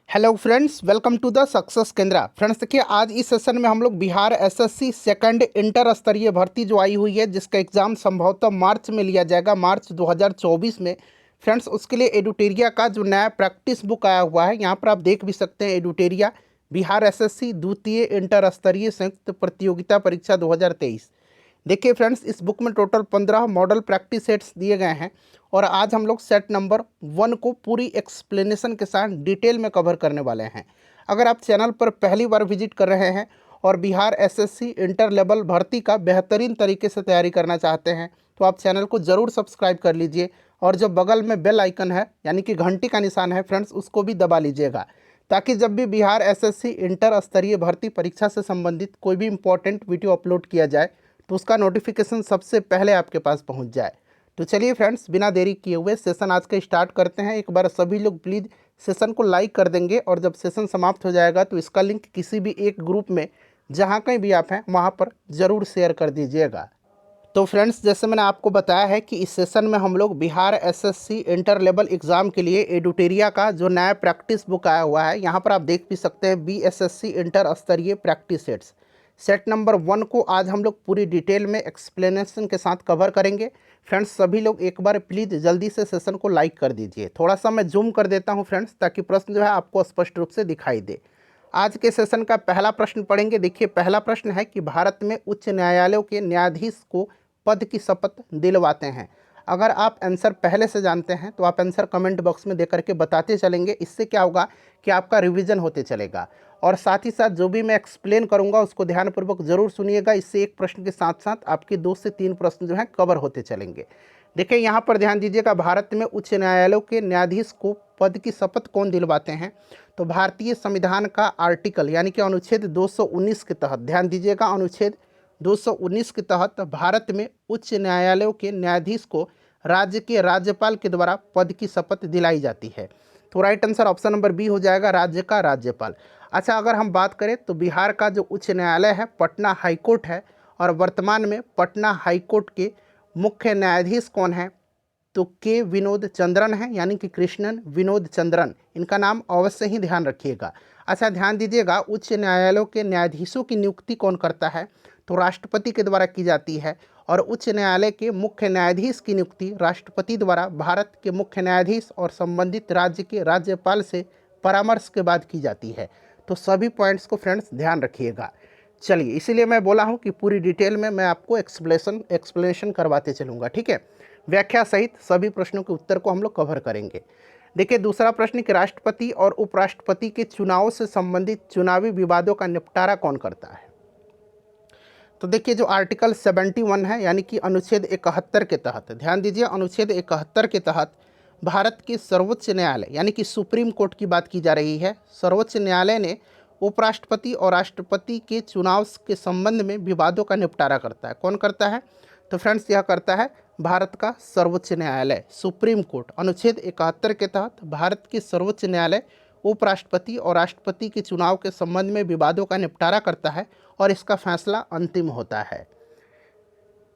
Hello friends, welcome to the success Kendra. Friends देखिए, आज इस सेशन में हम लोग बिहार एसएससी सेकंड इंटर स्तरीय भर्ती जो आई हुई है, जिसका एग्ज़ाम संभवतः मार्च में लिया जाएगा, मार्च 2024 में। फ्रेंड्स उसके लिए एडुटेरिया का जो नया प्रैक्टिस बुक आया हुआ है, यहाँ पर आप देख भी सकते हैं। एडुटेरिया बिहार एसएससी द्वितीय इंटर स्तरीय संयुक्त प्रतियोगिता परीक्षा 2023। देखिए फ्रेंड्स, इस बुक में टोटल 15 मॉडल प्रैक्टिस सेट्स दिए गए हैं और आज हम लोग सेट नंबर 1 को पूरी एक्सप्लेनेशन के साथ डिटेल में कवर करने वाले हैं। अगर आप चैनल पर पहली बार विजिट कर रहे हैं और बिहार एसएससी इंटर लेवल भर्ती का बेहतरीन तरीके से तैयारी करना चाहते हैं तो आप चैनल को ज़रूर सब्सक्राइब कर लीजिए और जो बगल में बेल आइकन है यानी कि घंटी का निशान है फ्रेंड्स, उसको भी दबा लीजिएगा, ताकि जब भी बिहार एसएससी इंटर स्तरीय भर्ती परीक्षा से संबंधित कोई भी इंपॉर्टेंट वीडियो अपलोड किया जाए तो उसका नोटिफिकेशन सबसे पहले आपके पास पहुंच जाए। तो चलिए फ्रेंड्स, बिना देरी किए हुए सेशन आज का स्टार्ट करते हैं। एक बार सभी लोग प्लीज़ सेशन को लाइक कर देंगे और जब सेशन समाप्त हो जाएगा तो इसका लिंक किसी भी एक ग्रुप में जहां कहीं भी आप हैं वहां पर ज़रूर शेयर कर दीजिएगा। तो फ्रेंड्स, जैसे मैंने आपको बताया है कि इस सेशन में हम लोग Bihar SSC inter level exam के लिए एडुटेरिया का जो नया प्रैक्टिस बुक आया हुआ है, यहाँ पर आप देख भी सकते हैं, बीएसएससी इंटर स्तरीय प्रैक्टिस सेट्स सेट नंबर 1 को आज हम लोग पूरी डिटेल में एक्सप्लेनेशन के साथ कवर करेंगे। फ्रेंड्स सभी लोग एक बार प्लीज़ जल्दी से सेशन को लाइक कर दीजिए। थोड़ा सा मैं जूम कर देता हूं फ्रेंड्स, ताकि प्रश्न जो है आपको स्पष्ट रूप से दिखाई दे। आज के सेशन का पहला प्रश्न पढ़ेंगे। देखिए, पहला प्रश्न है कि भारत में उच्च न्यायालयों के न्यायाधीश को पद की शपथ दिलवाते हैं। अगर आप आंसर पहले से जानते हैं तो आप आंसर कमेंट बॉक्स में दे करके बताते चलेंगे। इससे क्या होगा कि आपका रिवीजन होते चलेगा और साथ ही साथ जो भी मैं एक्सप्लेन करूंगा उसको ध्यानपूर्वक जरूर सुनिएगा। इससे एक प्रश्न के साथ साथ आपके 2 से 3 प्रश्न जो हैं कवर होते चलेंगे। देखिए, यहाँ पर ध्यान दीजिएगा, भारत में उच्च न्यायालयों के न्यायाधीश को पद की शपथ कौन दिलवाते हैं? तो भारतीय संविधान का आर्टिकल यानी कि अनुच्छेद 219 के तहत, ध्यान दीजिएगा, अनुच्छेद 219 के तहत भारत में उच्च न्यायालयों के न्यायाधीश को राज्य के राज्यपाल के द्वारा पद की शपथ दिलाई जाती है। तो right answer option number B हो जाएगा, राज्य का राज्यपाल। अच्छा, अगर हम बात करें तो बिहार का जो उच्च न्यायालय है पटना हाईकोर्ट है और वर्तमान में पटना हाईकोर्ट के मुख्य न्यायाधीश कौन है? तो के विनोद चंद्रन है, यानी कि कृष्णन विनोद चंद्रन। इनका नाम अवश्य ही ध्यान रखिएगा। अच्छा, ध्यान दीजिएगा, उच्च न्यायालयों के न्यायाधीशों की नियुक्ति कौन करता है? तो राष्ट्रपति के द्वारा की जाती है और उच्च न्यायालय के मुख्य न्यायाधीश की नियुक्ति राष्ट्रपति द्वारा भारत के मुख्य न्यायाधीश और संबंधित राज्य के राज्यपाल से परामर्श के बाद की जाती है। तो सभी पॉइंट्स को फ्रेंड्स ध्यान रखिएगा। चलिए, इसीलिए मैं बोला हूँ कि पूरी डिटेल में मैं आपको एक्सप्लेनेशन करवाते चलूँगा, ठीक है। व्याख्या सहित सभी प्रश्नों के उत्तर को हम लोग कवर करेंगे। देखिए, दूसरा प्रश्न कि राष्ट्रपति और उपराष्ट्रपति के चुनाव से संबंधित चुनावी विवादों का निपटारा कौन करता है? तो देखिए, जो आर्टिकल 71 है यानी कि अनुच्छेद 71 के तहत, ध्यान दीजिए, अनुच्छेद 71 के तहत भारत के सर्वोच्च न्यायालय यानी कि सुप्रीम कोर्ट की बात की जा रही है। सर्वोच्च न्यायालय ने उपराष्ट्रपति और राष्ट्रपति के चुनाव के संबंध में विवादों का निपटारा करता है। कौन करता है? तो फ्रेंड्स, यह करता है भारत का सर्वोच्च न्यायालय, सुप्रीम कोर्ट। अनुच्छेद 71 के तहत भारत के सर्वोच्च न्यायालय उपराष्ट्रपति और राष्ट्रपति के चुनाव के संबंध में विवादों का निपटारा करता है और इसका फैसला अंतिम होता है।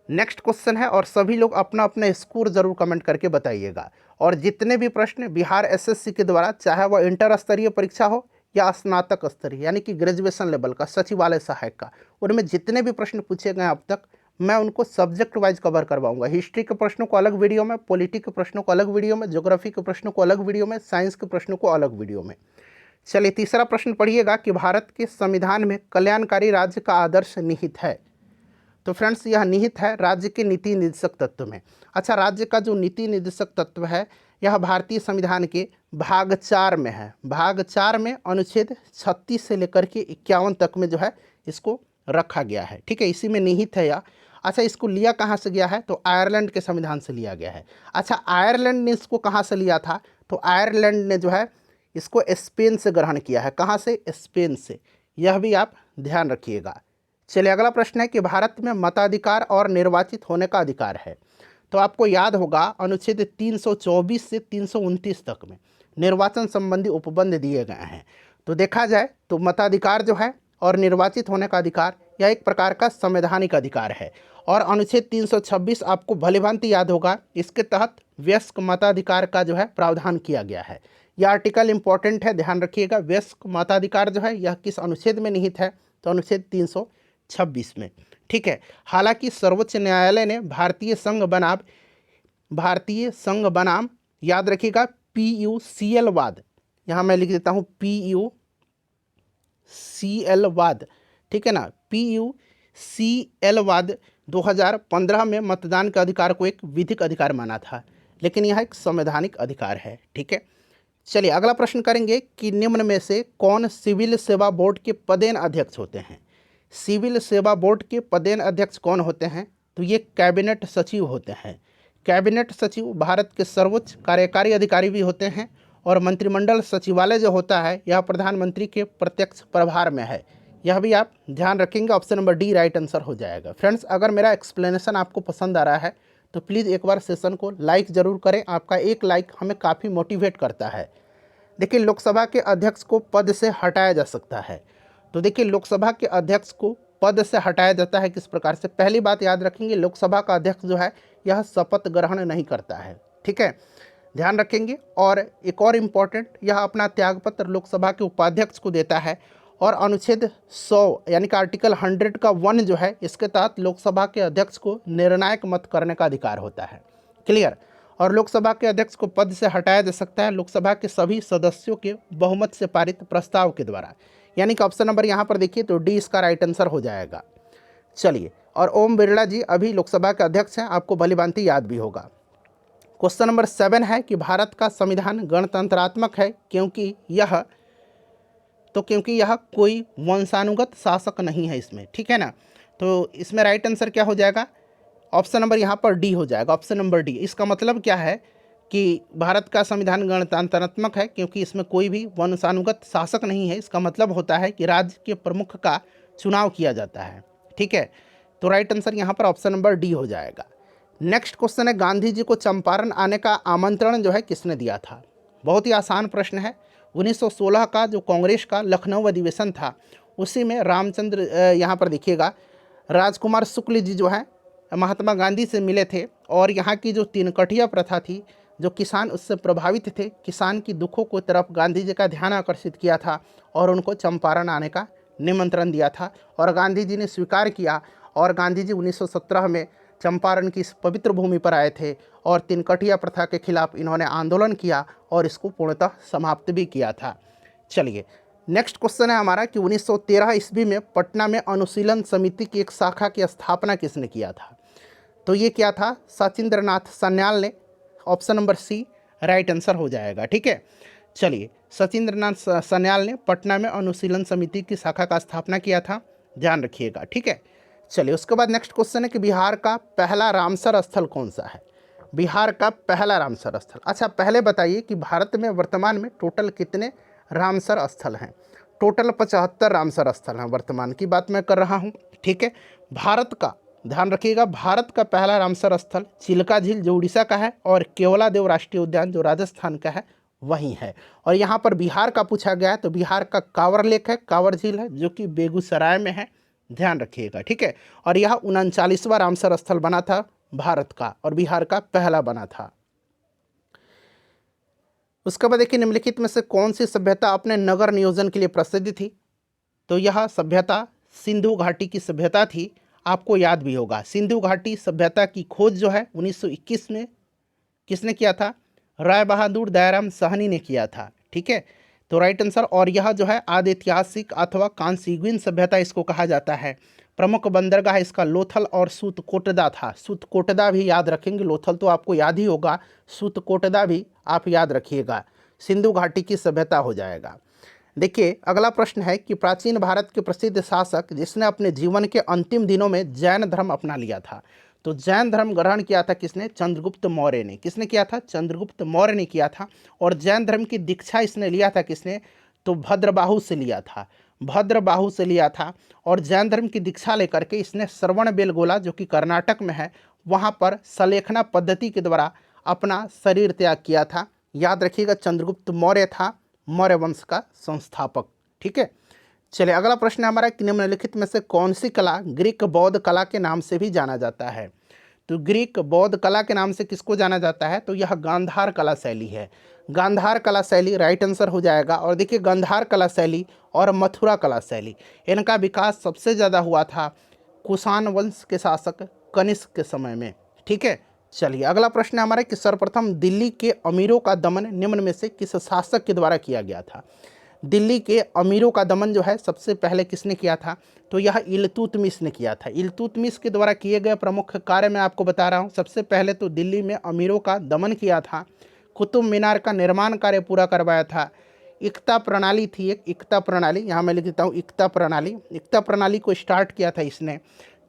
नेक्स्ट क्वेश्चन है और सभी लोग अपना अपना स्कोर जरूर कमेंट करके बताइएगा। और जितने भी प्रश्न बिहार एसएससी के द्वारा, चाहे वह इंटर स्तरीय परीक्षा हो या स्नातक स्तरीय यानी कि ग्रेजुएशन लेवल का सचिवालय सहायक का, उनमें जितने भी प्रश्न पूछे गए अब तक, मैं उनको सब्जेक्ट वाइज कवर करवाऊंगा। हिस्ट्री के प्रश्नों को अलग वीडियो में, पॉलिटी के प्रश्नों को अलग वीडियो में, ज्योग्राफी के प्रश्नों को अलग वीडियो में, साइंस के प्रश्नों को अलग वीडियो में। चलिए, तीसरा प्रश्न पढ़िएगा कि भारत के संविधान में कल्याणकारी राज्य का आदर्श निहित है। तो फ्रेंड्स, यह निहित है राज्य के नीति निर्देशक तत्व में। अच्छा, राज्य का जो नीति निर्देशक तत्व है यह भारतीय संविधान के भाग 4 में है। भाग 4 में अनुच्छेद 36 से लेकर के 51 तक में जो है इसको रखा गया है, ठीक है, इसी में निहित है यह। अच्छा, इसको लिया कहाँ से गया है? तो आयरलैंड के संविधान से लिया गया है। अच्छा, आयरलैंड ने इसको कहाँ से लिया था? तो आयरलैंड ने जो है इसको स्पेन से ग्रहण किया है। कहाँ से? स्पेन से। यह भी आप ध्यान रखिएगा। चलिए, अगला प्रश्न है कि भारत में मताधिकार और निर्वाचित होने का अधिकार है। तो आपको याद होगा अनुच्छेद 324 से 329 तक में निर्वाचन संबंधी उपबंध दिए गए हैं। तो देखा जाए तो मताधिकार जो है और निर्वाचित होने का अधिकार यह एक प्रकार का संवैधानिक अधिकार है और अनुच्छेद 326 आपको भलीभांति याद होगा, इसके तहत वयस्क मताधिकार का जो है प्रावधान किया गया है। यह आर्टिकल इंपॉर्टेंट है, ध्यान रखिएगा। वयस्क मताधिकार जो है यह किस अनुच्छेद में निहित है, तो अनुच्छेद 326 में। ठीक है। हालांकि सर्वोच्च न्यायालय ने भारतीय संघ बनाम याद रखिएगा PUCL वाद, यहाँ मैं लिख देता हूँ PUCL वाद, ठीक है ना, PUCL वाद 2015 में मतदान के अधिकार को एक विधिक अधिकार माना था, लेकिन यह एक संवैधानिक अधिकार है। ठीक है। चलिए अगला प्रश्न करेंगे कि निम्न में से कौन सिविल सेवा बोर्ड के पदेन अध्यक्ष होते हैं। सिविल सेवा बोर्ड के पदेन अध्यक्ष कौन होते हैं, तो ये कैबिनेट सचिव होते हैं। कैबिनेट सचिव भारत के सर्वोच्च कार्यकारी अधिकारी भी होते हैं और मंत्रिमंडल सचिवालय जो होता है यह प्रधानमंत्री के प्रत्यक्ष प्रभार में है। यह भी आप ध्यान रखेंगे, option number D right answer हो जाएगा। फ्रेंड्स, अगर मेरा एक्सप्लेनेशन आपको पसंद आ रहा है तो प्लीज़ एक बार सेशन को लाइक ज़रूर करें। आपका एक लाइक हमें काफ़ी मोटिवेट करता है। देखिए, लोकसभा के अध्यक्ष को पद से हटाया जा सकता है। तो देखिए, लोकसभा के अध्यक्ष को पद से हटाया जाता है किस प्रकार से। पहली बात याद रखेंगे, लोकसभा का अध्यक्ष जो है यह शपथ ग्रहण नहीं करता है। ठीक है, ध्यान रखेंगे। और एक और इम्पॉर्टेंट, यह अपना त्यागपत्र लोकसभा के उपाध्यक्ष को देता है। और अनुच्छेद 100 यानी कि आर्टिकल 100 का 1 जो है, इसके तहत लोकसभा के अध्यक्ष को निर्णायक मत करने का अधिकार होता है। क्लियर। और लोकसभा के अध्यक्ष को पद से हटाया जा सकता है लोकसभा के सभी सदस्यों के बहुमत से पारित प्रस्ताव के द्वारा, यानी कि ऑप्शन नंबर यहाँ पर देखिए तो डी इसका राइट आंसर हो जाएगा। चलिए, और ओम बिरला जी अभी लोकसभा के अध्यक्ष हैं, आपको भलीभांति याद भी होगा। क्वेश्चन नंबर 7 है कि भारत का संविधान गणतंत्रात्मक है क्योंकि यह कोई वंशानुगत शासक नहीं है इसमें। ठीक है ना, तो इसमें राइट आंसर क्या हो जाएगा, ऑप्शन नंबर यहाँ पर डी हो जाएगा, ऑप्शन नंबर डी। इसका मतलब क्या है कि भारत का संविधान गणतंत्रात्मक है क्योंकि इसमें कोई भी वंशानुगत शासक नहीं है। इसका मतलब होता है कि राज्य के प्रमुख का चुनाव किया जाता है। ठीक है, तो राइट आंसर यहाँ पर ऑप्शन नंबर डी हो जाएगा। नेक्स्ट क्वेश्चन है, गांधी जी को चंपारण आने का आमंत्रण जो है किसने दिया था। बहुत ही आसान प्रश्न है। 1916 का जो कांग्रेस का लखनऊ अधिवेशन था, उसी में रामचंद्र यहाँ पर देखिएगा राजकुमार शुक्ल जी जो है महात्मा गांधी से मिले थे और यहाँ की जो तीन कठिया प्रथा थी, जो किसान उससे प्रभावित थे, किसान की दुखों को तरफ गांधी जी का ध्यान आकर्षित किया था और उनको चंपारण आने का निमंत्रण दिया था और गांधी जी ने स्वीकार किया। और गांधी जी 1917 में चंपारण की इस पवित्र भूमि पर आए थे और तीन कठिया प्रथा के खिलाफ इन्होंने आंदोलन किया और इसको पूर्णतः समाप्त भी किया था। चलिए, नेक्स्ट क्वेश्चन है हमारा कि 1913 ईस्वी में पटना में अनुशीलन समिति की एक शाखा की स्थापना किसने किया था। तो ये क्या था, सचिंद्रनाथ सान्याल ने, option number C right answer हो जाएगा। ठीक है, चलिए, सचिंद्रनाथ सान्याल ने पटना में अनुशीलन समिति की शाखा का स्थापना किया था, ध्यान रखिएगा। ठीक है, चलिए, उसके बाद नेक्स्ट क्वेश्चन है कि बिहार का पहला रामसर स्थल कौन सा है। बिहार का पहला रामसर स्थल, अच्छा पहले बताइए कि भारत में वर्तमान में टोटल कितने रामसर स्थल हैं। टोटल 75 रामसर स्थल हैं, वर्तमान की बात मैं कर रहा हूँ। ठीक है, भारत का ध्यान रखिएगा, भारत का पहला रामसर स्थल चिल्का झील जो उड़ीसा का है और केवलादेव राष्ट्रीय उद्यान जो राजस्थान का है वहीं है। और यहाँ पर बिहार का पूछा गया है तो बिहार का कांवर लेक है, कांवर झील है जो कि बेगूसराय में है, ध्यान रखिएगा। ठीक है, और यह 39वां रामसर स्थल बना था भारत का और बिहार का पहला बना था। उसके बाद देखिए, निम्नलिखित में से कौन सी सभ्यता अपने नगर नियोजन के लिए प्रसिद्ध थी। तो यह सभ्यता सिंधु घाटी की सभ्यता थी, आपको याद भी होगा। सिंधु घाटी सभ्यता की खोज जो है 1921 में किसने किया था, राय बहादुर दयाराम साहनी ने किया था। ठीक है, तो राइट आंसर। और यह जो है आदि ऐतिहासिक अथवा कांसीगुइन सभ्यता इसको कहा जाता है। प्रमुख बंदरगाह इसका लोथल और सूतकोटदा था। सूतकोटदा भी याद रखेंगे, लोथल तो आपको याद ही होगा, सूतकोटदा भी आप याद रखिएगा। सिंधु घाटी की सभ्यता हो जाएगा। देखिए, अगला प्रश्न है कि प्राचीन भारत के प्रसिद्ध शासक जिसने अपने जीवन के अंतिम दिनों में जैन धर्म अपना लिया था। तो जैन धर्म ग्रहण किया था किसने, चंद्रगुप्त मौर्य ने। किसने किया था, चंद्रगुप्त मौर्य ने किया था। और जैन धर्म की दीक्षा इसने लिया था किसने, तो भद्रबाहु से लिया था, भद्रबाहु से लिया था। और जैन धर्म की दीक्षा लेकर के इसने श्रवणबेलगोला जो कि कर्नाटक में है वहाँ पर सलेखना पद्धति के द्वारा अपना शरीर त्याग किया था। याद रखिएगा, चंद्रगुप्त मौर्य था मौर्य वंश का संस्थापक। ठीक है, चलिए, अगला प्रश्न है हमारा कि निम्नलिखित में से कौन सी कला ग्रीक बौद्ध कला के नाम से भी जाना जाता है। तो ग्रीक बौद्ध कला के नाम से किसको जाना जाता है, तो यह गांधार कला शैली है। गांधार कला शैली राइट आंसर हो जाएगा। और देखिए गांधार कला शैली और मथुरा कला शैली, इनका विकास सबसे ज़्यादा हुआ था कुषाण वंश के शासक कनिष्क के समय में। ठीक है, चलिए अगला प्रश्न है हमारा कि सर्वप्रथम दिल्ली के अमीरों का दमन निम्न में से किस शासक के द्वारा किया गया था। दिल्ली के अमीरों का दमन जो है सबसे पहले किसने किया था, तो यह इल्तुतमिश ने किया था। इल्तुतमिश के द्वारा किए गए प्रमुख कार्य मैं आपको बता रहा हूँ। सबसे पहले तो दिल्ली में अमीरों का दमन किया था, कुतुब मीनार का निर्माण कार्य पूरा करवाया था, इक्ता प्रणाली थी एक, इक्ता प्रणाली, यहाँ मैं लिख देता हूँ इक्ता प्रणाली, इक्ता प्रणाली को स्टार्ट किया था इसने।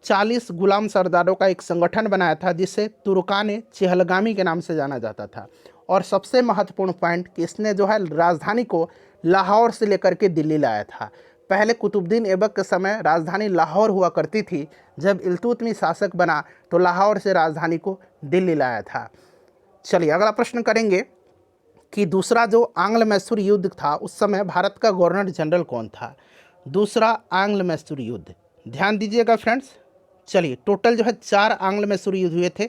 40 गुलाम सरदारों का एक संगठन बनाया था जिसे तुर्कान चहलगामी के नाम से जाना जाता था। और सबसे महत्वपूर्ण पॉइंट कि इसने जो है राजधानी को लाहौर से लेकर के दिल्ली लाया था। पहले कुतुबुद्दीन ऐबक के समय राजधानी लाहौर हुआ करती थी, जब इल्तुतमिश शासक बना तो लाहौर से राजधानी को दिल्ली लाया था। चलिए अगला प्रश्न करेंगे कि दूसरा जो आंग्ल मैसूर युद्ध था उस समय भारत का गवर्नर जनरल कौन था। दूसरा आंग्ल मैसूर युद्ध, ध्यान दीजिएगा फ्रेंड्स। चलिए टोटल जो है 4 आंग्ल मैसूर युद्ध हुए थे।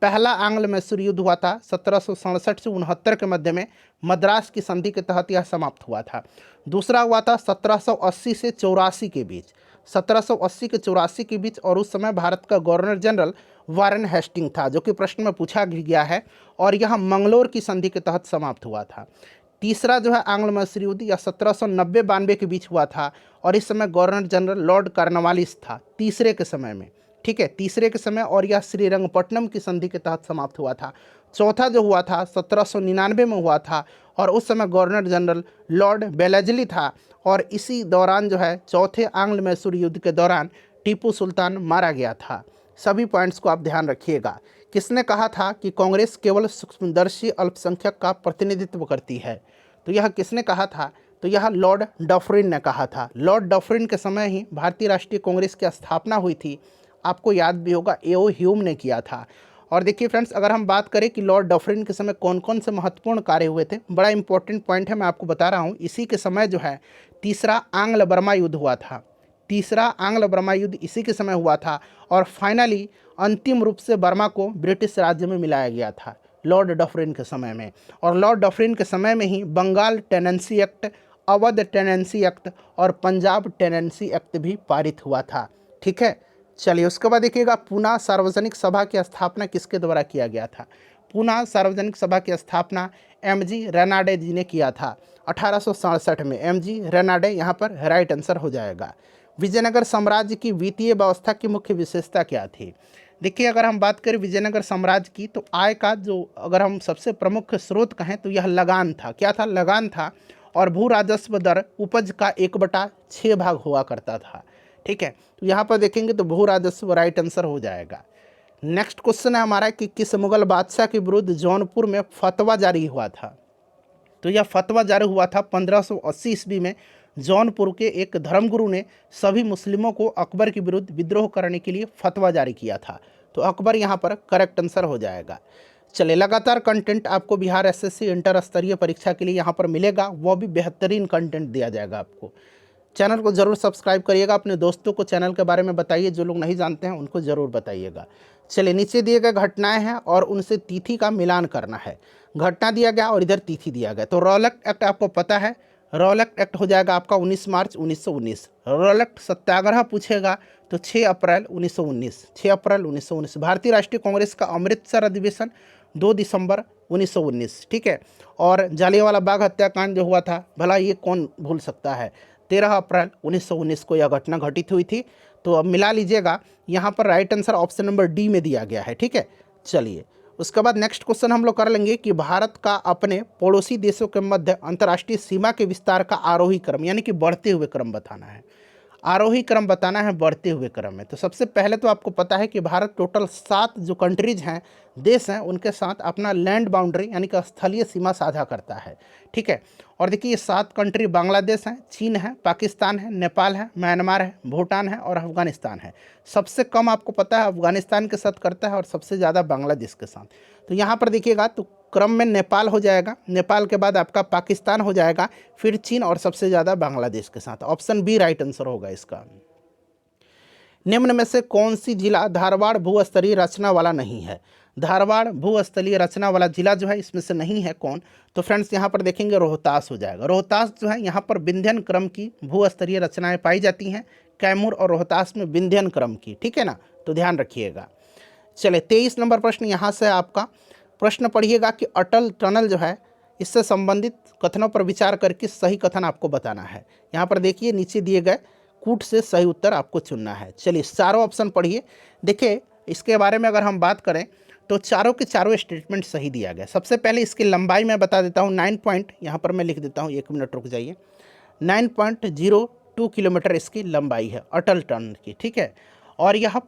पहला आंग्ल मैसूर युद्ध हुआ था 1767 से 69 के मध्य में, मद्रास की संधि के तहत यह समाप्त हुआ था। दूसरा हुआ था 1780 से 84 के बीच, 1780 के 84 के बीच, और उस समय भारत का गवर्नर जनरल वारेन हेस्टिंग था, जो कि प्रश्न में पूछा गया है, और यह मंगलोर की संधि के तहत समाप्त हुआ था। तीसरा जो है आंग्ल मैसूर युद्ध यह 1790-92 के बीच हुआ था, और इस समय गवर्नर जनरल लॉर्ड कॉर्नवालिस था तीसरे के समय में। ठीक है, तीसरे के समय, और यह श्रीरंगपट्टनम की संधि के तहत समाप्त हुआ था। चौथा जो हुआ था 1799 में हुआ था, और उस समय गवर्नर जनरल लॉर्ड बेलेजली था। और इसी दौरान जो है चौथे आंग्ल मैसूर युद्ध के दौरान टीपू सुल्तान मारा गया था। सभी पॉइंट्स को आप ध्यान रखिएगा। किसने कहा था कि कांग्रेस केवल सूक्ष्मदर्शी अल्पसंख्यक का प्रतिनिधित्व करती है, तो यह किसने कहा था, तो यह लॉर्ड डफरिन ने कहा था। लॉर्ड डफरिन के समय ही भारतीय राष्ट्रीय कांग्रेस की स्थापना हुई थी। आपको याद भी होगा ए.ओ. ह्यूम ने किया था। और देखिए फ्रेंड्स, अगर हम बात करें कि लॉर्ड डफरिन के समय कौन कौन से महत्वपूर्ण कार्य हुए थे, बड़ा इंपॉर्टेंट पॉइंट है, मैं आपको बता रहा हूँ। इसी के समय जो है तीसरा आंग्ल बर्मा युद्ध हुआ था। तीसरा आंग्ल बर्मा युद्ध इसी के समय हुआ था, और फाइनली अंतिम रूप से बर्मा को ब्रिटिश राज्य में मिलाया गया था लॉर्ड डफरिन के समय में। और लॉर्ड डफरिन के समय में ही Bengal tenancy act, Awadh tenancy act और पंजाब टेनेंसी एक्ट भी पारित हुआ था। ठीक है, चलिए उसके बाद देखिएगा पूना सार्वजनिक सभा की स्थापना किसके द्वारा किया गया था। पूना सार्वजनिक सभा की स्थापना एम.जी. रेनाडे जी ने किया था 1867 में। एम.जी. रेनाडे यहाँ पर राइट आंसर हो जाएगा। विजयनगर साम्राज्य की वित्तीय व्यवस्था की मुख्य विशेषता क्या थी। देखिए अगर हम बात करें विजयनगर साम्राज्य की, तो आय का जो अगर हम सबसे प्रमुख स्रोत कहें तो यह लगान था। क्या था, लगान था। और भू राजस्व दर उपज का 1/6 भाग हुआ करता था। ठीक है, तो यहाँ पर देखेंगे तो भू राजस्व राइट आंसर हो जाएगा। नेक्स्ट क्वेश्चन है हमारा कि किस मुगल बादशाह के विरुद्ध जौनपुर में फतवा जारी हुआ था। तो यह फतवा जारी हुआ था 1580 ईस्वी में। जौनपुर के एक धर्मगुरु ने सभी मुस्लिमों को अकबर के विरुद्ध विद्रोह करने के लिए फतवा जारी किया था। तो अकबर यहाँ पर करेक्ट आंसर हो जाएगा। चलिए लगातार कंटेंट आपको बिहार एसएससी इंटर स्तरीय परीक्षा के लिए यहाँ पर मिलेगा, वो भी बेहतरीन कंटेंट दिया जाएगा आपको। चैनल को ज़रूर सब्सक्राइब करिएगा, अपने दोस्तों को चैनल के बारे में बताइए, जो लोग नहीं जानते हैं उनको ज़रूर बताइएगा। चलिए नीचे दिए गए घटनाएं हैं और उनसे तिथि का मिलान करना है। घटना दिया गया और इधर तिथि दिया गया। तो रौलट एक्ट आपको पता है, रौलट एक्ट हो जाएगा आपका 19 मार्च 1919। रौलट सत्याग्रह पूछेगा तो 6 अप्रैल 1919, 6 अप्रैल 1919। भारतीय राष्ट्रीय कांग्रेस का अमृतसर अधिवेशन 2 दिसंबर 1919। ठीक है, और जालियांवाला बाग हत्याकांड जो हुआ था, भला ये कौन भूल सकता है, 13 अप्रैल 1919 को यह घटना घटित हुई थी। तो अब मिला लीजिएगा, यहाँ पर right answer option number D में दिया गया है। ठीक है, चलिए उसके बाद नेक्स्ट क्वेश्चन हम लोग कर लेंगे कि भारत का अपने पड़ोसी देशों के मध्य अंतर्राष्ट्रीय सीमा के विस्तार का आरोही क्रम, यानी कि बढ़ते हुए क्रम बताना है। आरोही क्रम बताना है बढ़ते हुए क्रम में। तो सबसे पहले तो आपको पता है कि भारत टोटल 7 जो कंट्रीज हैं, देश हैं, उनके साथ अपना लैंड बाउंड्री यानी कि स्थलीय सीमा साझा करता है। ठीक है, और देखिए ये 7 कंट्री बांग्लादेश हैं, चीन है, पाकिस्तान है, नेपाल है, म्यांमार है, भूटान है और अफगानिस्तान है। सबसे कम आपको पता है अफगानिस्तान के साथ करता है और सबसे ज़्यादा बांग्लादेश के साथ। तो यहाँ पर देखिएगा तो क्रम में नेपाल हो जाएगा, नेपाल के बाद आपका पाकिस्तान हो जाएगा, फिर चीन और सबसे ज़्यादा बांग्लादेश के साथ। ऑप्शन बी राइट आंसर होगा इसका। निम्न में से कौन सी जिला धारवाड़ भूस्तरीय रचना वाला नहीं है? धारवाड़ भूस्थलीय रचना वाला जिला जो है इसमें से नहीं है कौन? तो फ्रेंड्स यहाँ पर देखेंगे रोहतास हो जाएगा। रोहतास जो है यहाँ पर विंध्यन क्रम की भूस्तरीय रचनाएं पाई जाती हैं, कैमूर और रोहतास में विंध्यन क्रम की, ठीक है ना, तो ध्यान रखिएगा। चले 23 नंबर प्रश्न यहाँ से आपका प्रश्न पढ़िएगा कि अटल टनल जो है इससे संबंधित कथनों पर विचार करके सही कथन आपको बताना है। यहाँ पर देखिए नीचे दिए गए कूट से सही उत्तर आपको चुनना है। चलिए चारों ऑप्शन पढ़िए। देखिए इसके बारे में अगर हम बात करें तो चारों के चारों स्टेटमेंट सही दिया गया। सबसे पहले इसकी लंबाई मैं बता देता हूँ, 9 पॉइंट यहाँ पर मैं लिख देता हूँ, 1 मिनट रुक जाइए। 9.02 किलोमीटर इसकी लंबाई है अटल टनल की, ठीक है। और यह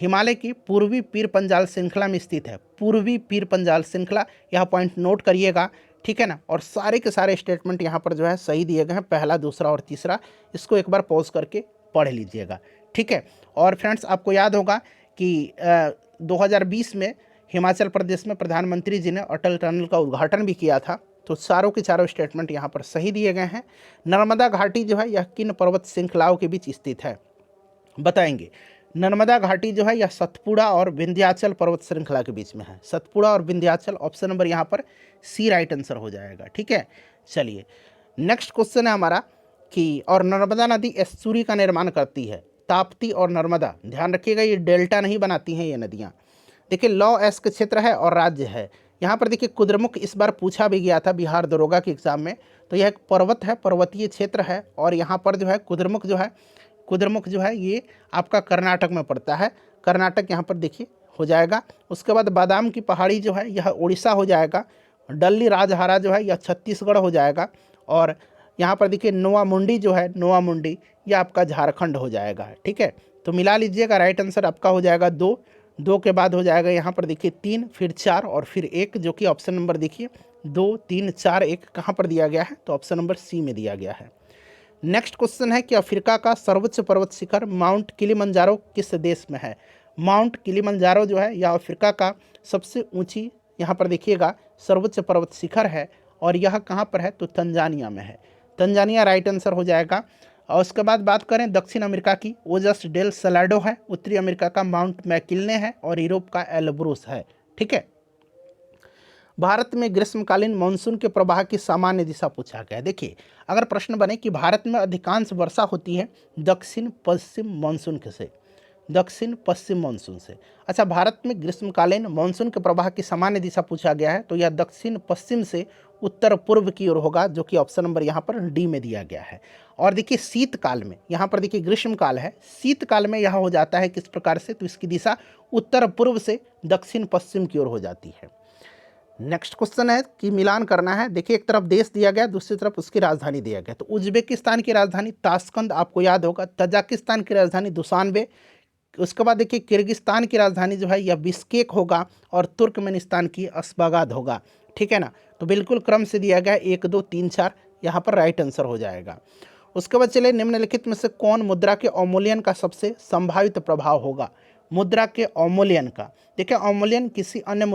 हिमालय की पूर्वी पीर पंजाल श्रृंखला में स्थित है। पूर्वी पीर पंजाल श्रृंखला, यह पॉइंट नोट करिएगा, ठीक है ना। और सारे के सारे स्टेटमेंट यहाँ पर जो है सही दिए गए हैं, पहला, दूसरा और तीसरा। इसको एक बार पॉज करके पढ़ लीजिएगा, ठीक है। और फ्रेंड्स आपको याद होगा कि 2020 में हिमाचल प्रदेश में प्रधानमंत्री जी ने अटल टनल का उद्घाटन भी किया था। तो चारों के चारों स्टेटमेंट यहाँ पर सही दिए गए हैं। नर्मदा घाटी जो है यह किन पर्वत श्रृंखलाओं के बीच स्थित है? बताएंगे। नर्मदा घाटी जो है यह सतपुड़ा और विंध्याचल पर्वत श्रृंखला के बीच में है। सतपुड़ा और विंध्याचल, ऑप्शन नंबर यहाँ पर सी राइट आंसर हो जाएगा, ठीक है। चलिए नेक्स्ट क्वेश्चन है हमारा कि और नर्मदा नदी एस्चुरी का निर्माण करती है। ताप्ती और नर्मदा, ध्यान रखिएगा ये डेल्टा नहीं बनाती हैं ये नदियाँ। देखिए लॉ एस्क क्षेत्र है और राज्य है। यहाँ पर देखिए कुद्रेमुख इस बार पूछा भी गया था बिहार दरोगा के एग्जाम में। तो यह एक पर्वत है, पर्वतीय क्षेत्र है। और यहाँ पर जो है कुद्रेमुख जो है ये आपका कर्नाटक में पड़ता है। कर्नाटक यहाँ पर देखिए हो जाएगा। उसके बाद बादाम की पहाड़ी जो है यह उड़ीसा हो जाएगा। डल्ली राजहारा जो है यह छत्तीसगढ़ हो जाएगा। और यहाँ पर देखिए नोआ मुंडी जो है, नोआ मुंडी यह आपका झारखंड हो जाएगा, ठीक है। तो मिला लीजिएगा, राइट आंसर आपका हो जाएगा 2। 2 के बाद हो जाएगा यहाँ पर देखिए 3, फिर 4 और फिर 1, जो कि ऑप्शन नंबर देखिए 2, 3, 4, 1 कहाँ पर दिया गया है? तो ऑप्शन नंबर सी में दिया गया है। नेक्स्ट क्वेश्चन है कि अफ्रीका का सर्वोच्च पर्वत शिखर माउंट किलिमंजारो किस देश में है? माउंट किलिमंजारो जो है यह अफ्रीका का सबसे ऊंची यहाँ पर देखिएगा सर्वोच्च पर्वत शिखर है। और यह कहाँ पर है? तो तंजानिया में है। तंजानिया राइट आंसर हो जाएगा। और उसके बाद बात करें दक्षिण अमेरिका की, ओजस डेल सलाडो है। उत्तरी अमेरिका का माउंट मैकिलने है। और यूरोप का एल्ब्रूस है, ठीक है। भारत में ग्रीष्मकालीन मानसून के प्रवाह की सामान्य दिशा पूछा गया है। देखिए अगर प्रश्न बने कि भारत में अधिकांश वर्षा होती है दक्षिण पश्चिम मानसून से, दक्षिण पश्चिम मानसून से। अच्छा, भारत में ग्रीष्मकालीन मानसून के प्रवाह की सामान्य दिशा पूछा गया है तो यह दक्षिण पश्चिम से उत्तर पूर्व की ओर होगा, जो कि ऑप्शन नंबर यहाँ पर डी में दिया गया है। और देखिए शीतकाल में, यहाँ पर देखिए ग्रीष्मकाल है, शीतकाल में यह हो जाता है किस प्रकार से? तो इसकी दिशा उत्तर पूर्व से दक्षिण पश्चिम की ओर हो जाती है। नेक्स्ट क्वेश्चन है कि मिलान करना है। देखिए एक तरफ देश दिया गया, दूसरी तरफ उसकी राजधानी दिया गया। तो उज्बेकिस्तान की राजधानी ताशकंद आपको याद होगा। तजाकिस्तान की राजधानी दुशानबे। उसके बाद देखिए किर्गिस्तान की राजधानी जो है यह बिश्केक होगा। और तुर्कमेनिस्तान की अशबागाद होगा, ठीक है ना। तो बिल्कुल क्रम से दिया गया 1, 2, 3, 4 यहाँ पर राइट आंसर हो जाएगा। उसके बाद चलिए निम्नलिखित में से कौन मुद्रा के अवमूल्यन का सबसे संभावित प्रभाव होगा? मुद्रा के अवमूल्यन का, देखिए अवमूल्यन किसी अन्य